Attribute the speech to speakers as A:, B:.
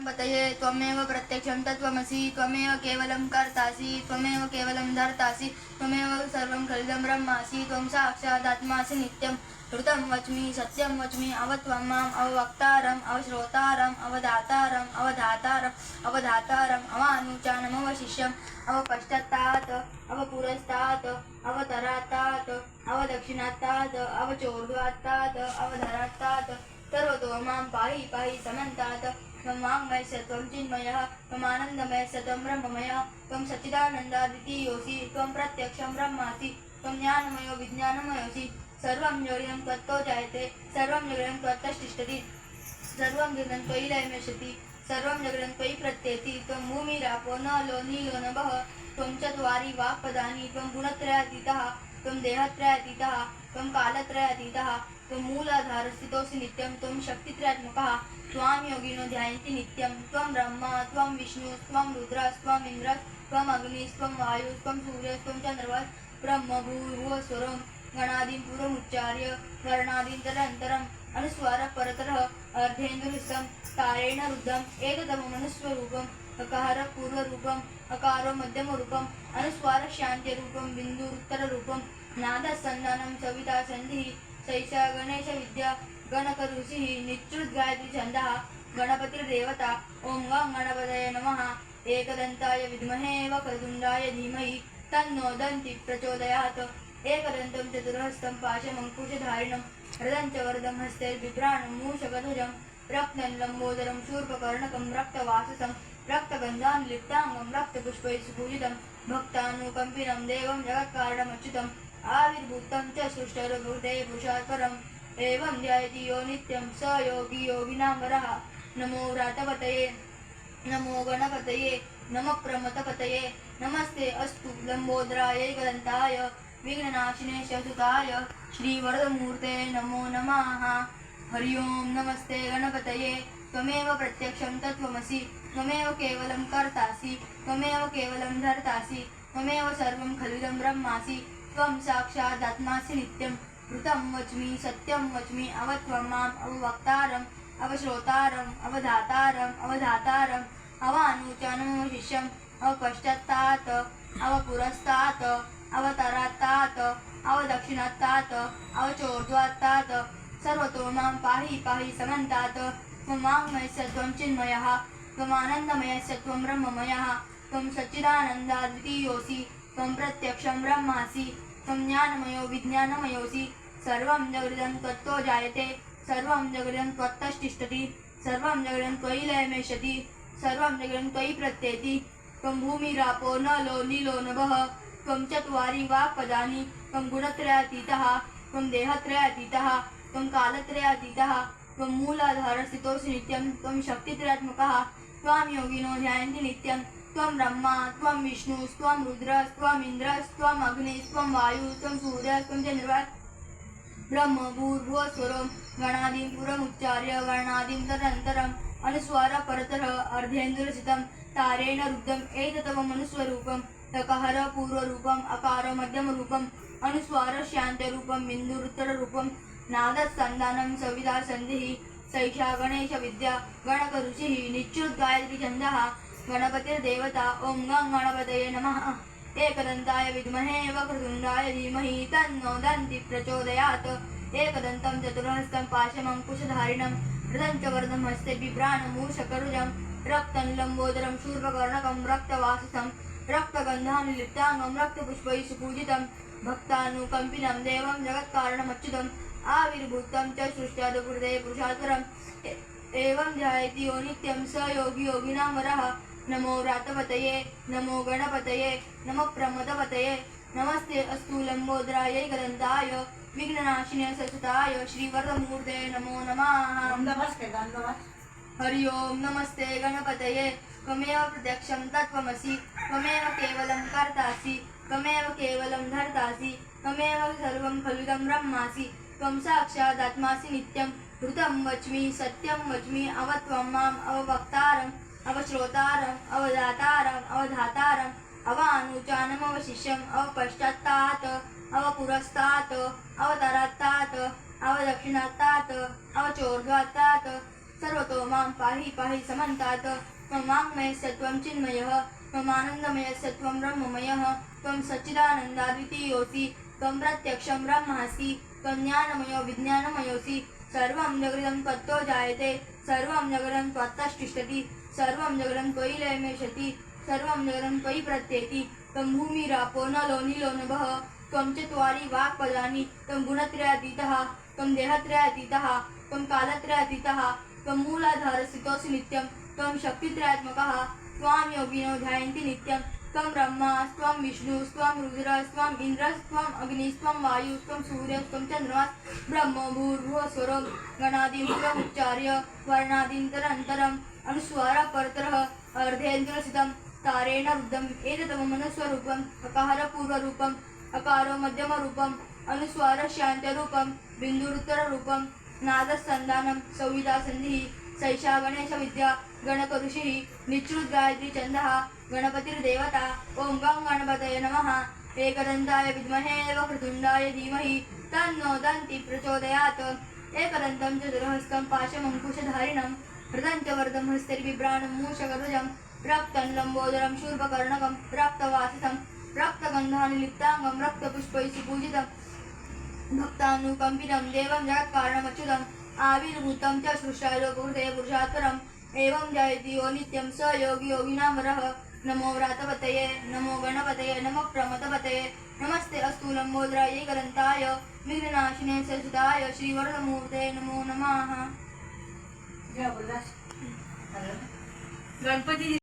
A: गणपतये त्वमेव प्रत्यक्षं तत्त्वमसि त्वमेव केवलं कर्तासि त्वमेव केवलं धर्तासि त्वमेव सर्वं खलिदं ब्रह्मासि त्वं साक्षादात्मासि नित्यं ऋतं वच्मि सत्यं वच्मि अवत्वं माम् अववक्तारम् अवश्रोतारम् अवधातारम् अवधातारम् अवानुचानम् अवशिष्यम् अवपश्चात्तात् अवपुरस्तात् अवतरात्तात् अवदक्षिणात्तात् अवचोर्ध्वात्तात् अवधरात्तात् सर्वतो मां पाहि पाहि समन्तात् त्वं वाङ्मयस्य त्वं चिन्मयः त्वमानन्दमयस्य त्वं ब्रह्ममयः त्वं सच्चिदानन्दाद्वितीयोऽसि त्वं प्रत्यक्षं ब्रह्मासि त्वं ज्ञानमयो विज्ञानमयोऽसि सर्वं जगदं त्वत्तो जायते सर्वं जगदं त्वत्तष्टिष्ठति सर्वं जगदं त्वयि लयमेष्यति सर्वं जगदं त्वयि प्रत्येति त्वं भूमिरापो नलो नीलो नभः त्वं चत्वारि वाक्पदानि त्वं गुणत्रयातीतः त्वं देहत्रयातीतः त्वं कालत्रयातीतः त्वं मूलाधारस्थितोऽसि नित्यं त्वं शक्तित्रयात्मकः त्वां योगिनो ध्यायन्ति नित्यं त्वं ब्रह्मा त्वं विष्णुस्त्वं रुद्रस्त्वम् इन्द्रस्त्वम् अग्निस्त्वं वायुस्त्वं सूर्यस्त्वं चन्द्रवस् ब्रह्मभूर्भुवस्वरं गणादीन् पूर्वमुच्चार्य वर्णादीन्तरन्तरम् अनुस्वारः परतरः अर्धेन्दुरिसं तारेण रुद्धम् एकतममनुस्वरूपम् अकारः पूर्वरूपम् अकारो मध्यमरूपम् अनुस्वारः शान्त्यरूपं बिन्दुरुत्तररूपं नादः सन्धानं सविता सन्धिः सैषा गणेशविद्या गणकऋषिः निच्युद्गायत्री छन्दः गणपतिर्देवता ॐ गं गणपतये नमः एकदन्ताय विद्महे वक्रतुण्डाय धीमहि तन्नो दन्ति प्रचोदयात् एकदन्तं चतुर्हस्तं पाशमङ्कुशधारिणं हृदं च वरदं हस्तैर्बिभ्राणं मूषकध्वजं रक्तं लम्बोदरं शूर्पकर्णकं रक्तवाससं रक्तगन्धान् लिप्ताङ्गं रक्तपुष्पैः सुपूजितं भक्तानुकम्पिनं देवं जगत्कारणमच्युतम् आविर्भूतं च सृष्टरभूते पुरुषात् परम् एवं ध्यायति यो नित्यं स योगी योगिनां वरः नमो व्रातपतये नमो गणपतये नमः प्रमथपतये नमस्ते अस्तु लम्बोदराय एकदन्ताय विघ्ननाशिने शतुताय श्रीवरदमूर्ते नमो नमः। हरि ओं नमस्ते गणपतये त्वमेव प्रत्यक्षं तत्त्वमसि त्वमेव केवलं कर्तासि त्वमेव केवलं धर्तासि त्वमेव सर्वं खलिदं ब्रह्मासि त्वं साक्षादात्मासि नित्यं ऋतं वच्मि सत्यं वच्मि अवत्वं माम् अववक्तारम् अवश्रोतारम् अवधातारम् अवानुचानम् अवशिष्यम् अवपश्चात्तात् अवपुरस्तात् अवतरात्तात् अवदक्षिणात्तात् अवचोर्ध्वात्तात् सर्वतो मां पाहि पाहि समन्तात् त्वं वाङ्मयस्य त्वं चिन्मयः त्वमानन्दमयस्य त्वं ब्रह्ममयः त्वं सच्चिदानन्दाद्वितीयोऽसि त्वं प्रत्यक्षं ब्रह्मासि त्वं ज्ञानमयो विज्ञानमयोऽसि सर्वं जगदं त्वत्तो जायते सर्वं जगदं त्वत्तष्टिष्ठति सर्वं जगदं त्वयि लयमेष्यति सर्वं जगदं त्वयि प्रत्येति त्वं भूमिरापो नलो नीलो नभः त्वं चत्वारि वाक्पदानि त्वं गुणत्रयातीतः त्वं देहत्रयातीतः त्वं कालत्रयातीतः त्वं मूलाधारस्थितोऽसि नित्यं त्वं शक्तित्रयात्मकः त्वां योगिनो ध्यायन्ति नित्यं त्वं ब्रह्मा त्वं विष्णुस्त्वं रुद्रस्त्वम् इन्द्रस्त्वम् अग्निस्त्वं वायुस्त्वं सूर्यस्त्वं चन्द्रवस् ब्रह्मभूर्भुवस्वरं गणादीन् पूर्वमुच्चार्य वर्णादीन्तरन्तरम् अनुस्वारः परतरः अर्धेन्दुरसितं तारेण रुद्धम् एततममनुस्वरूपम् अकारः पूर्वरूपम् अकारो मध्यमरूपम् अनुस्वारः शान्त्यरूपं बिन्दुरुत्तररूपं नादः सन्धानं सविता सन्धिः सैषा गणेशविद्या गणकऋषिः निच्युद्गायत्री छन्दः गणपतिर्देवता ॐ गं गणपतये नमः एकदन्ताय विद्महे वक्रतुण्डाय धीमहि तन्नो दन्ति प्रचोदयात् एकदन्तं चतुर्हस्तं पाशमङ्कुशधारिणं हृदं च वरदं हस्ते बिभ्राणं मूषकरुजं रक्तं लम्बोदरं शूर्पकर्णकं रक्तवाससं रक्तगन्धान् लिप्ताङ्गं रक्तपुष्पैः सुपूजितं भक्तानुकम्पिनं देवं जगत्कारणमच्युतम् आविर्भूतं च सृष्ट्यादपुरते पुरुषात् परम् एवं ध्यायति यो नित्यं स योगी योगिनां वरः नमो व्रातपतये नमो गणपतये नमः प्रमथपतये नमस्ते अस्तु लम्बोदराय एकदन्ताय विघ्ननाशिने सचताय श्रीवरदमूर्ते नमो नमः। हरि ओं नमस्ते गणपतये त्वमेव प्रत्यक्षं तत्त्वमसि त्वमेव केवलं कर्तासि त्वमेव केवलं धर्तासि त्वमेव सर्वं खलिदं ब्रह्मासि त्वं साक्षादात्मासि नित्यं ऋतं वच्मि सत्यं वच्मि अवत्वं माम् अववक्तारम् अवश्रोतारम् अवधातारम् अवानुचानम् अवशिष्यम् अवपश्चात्तात् अवपुरस्तात् अवतरात्तात् अवदक्षिणात्तात् अवचोर्ध्वात्तात् सर्वतो मां पाहि पाहि समन्तात् त्वं वाङ्मयस्य त्वं चिन्मयः त्वमानन्दमयस्य त्वं ब्रह्ममयः त्वं सच्चिदानन्दाद्वितीयोऽसि त्वं प्रत्यक्षं ब्रह्मासि त्वं ज्ञानमयो विज्ञानमयोऽसि सर्वं जगदं त्वत्तो जायते सर्वं जगदं त्वत्तष्टिष्ठति सर्वं जगदं त्वयि लयमेषति सर्वं जगदं त्वयि प्रत्येति त्वं भूमिरापो नलो नीलो नभः त्वं चत्वारि वाक्पदानि त्वं गुणत्रयातीतः त्वं देहत्रयातीतः त्वं कालत्रयातीतः त्वं मूलाधारस्थितोऽसि नित्यं त्वं शक्तित्रयात्मकः त्वां योगिनो ध्यायन्ति नित्यं त्वं ब्रह्मा त्वं विष्णुस्त्वं रुद्रस्त्वम् इन्द्रस्त्वम् अग्निस्त्वं वायुस्त्वं सूर्यस्त्वं चन्द्रमास् ब्रह्म भूर्भुवस्वरो गणादिमुच्चार्य वर्णादिन्तरन्तरम् अनुस्वारः परतरः अर्धेन्द्रसितं तारेण रुद्धम् एतत्तममनुस्वरूपम् अकारपूर्वरूपम् अकारो मध्यमरूपम् अनुस्वारः शान्त्यरूपं बिन्दुरुत्तररूपं नादस्सन्धानं संविदासन्धिः सैषा गणेशविद्या गणकऋषिः निच्रुद्गायत्री छन्दः गणपतिर्देवता ॐ गं गणपतये नमः एकदन्ताय विद्महे वक्रतुण्डाय धीमहि तन्नो दन्ति प्रचोदयात् एकदन्तं चतुर्हस्तं पाशमङ्कुशधारिणं हृदं च वरदं हस्तैर्बिभ्राणं मूषकध्वजं रक्तं लम्बोदरं शूर्पकर्णकं रक्तवासितं रक्तगन्धानुलिप्ताङ्गं रक्तपुष्पैः सुपूजितं भक्तानुकम्पितं देवं जगत्कारणमच्युतम् आविर्भूतं च सृष्टाय लोकहृदये पुरुषात्परम् एवं जयति यो नित्यं स योगी योगिनां वरः नमो व्रातपतये नमो गणपतये नमः प्रमथपतये नमस्ते अस्तु लम्बोदराय एकदन्ताय विघ्ननाशिने सजिताय श्रीवरदमूर्ते नमो नमः.
B: गणपती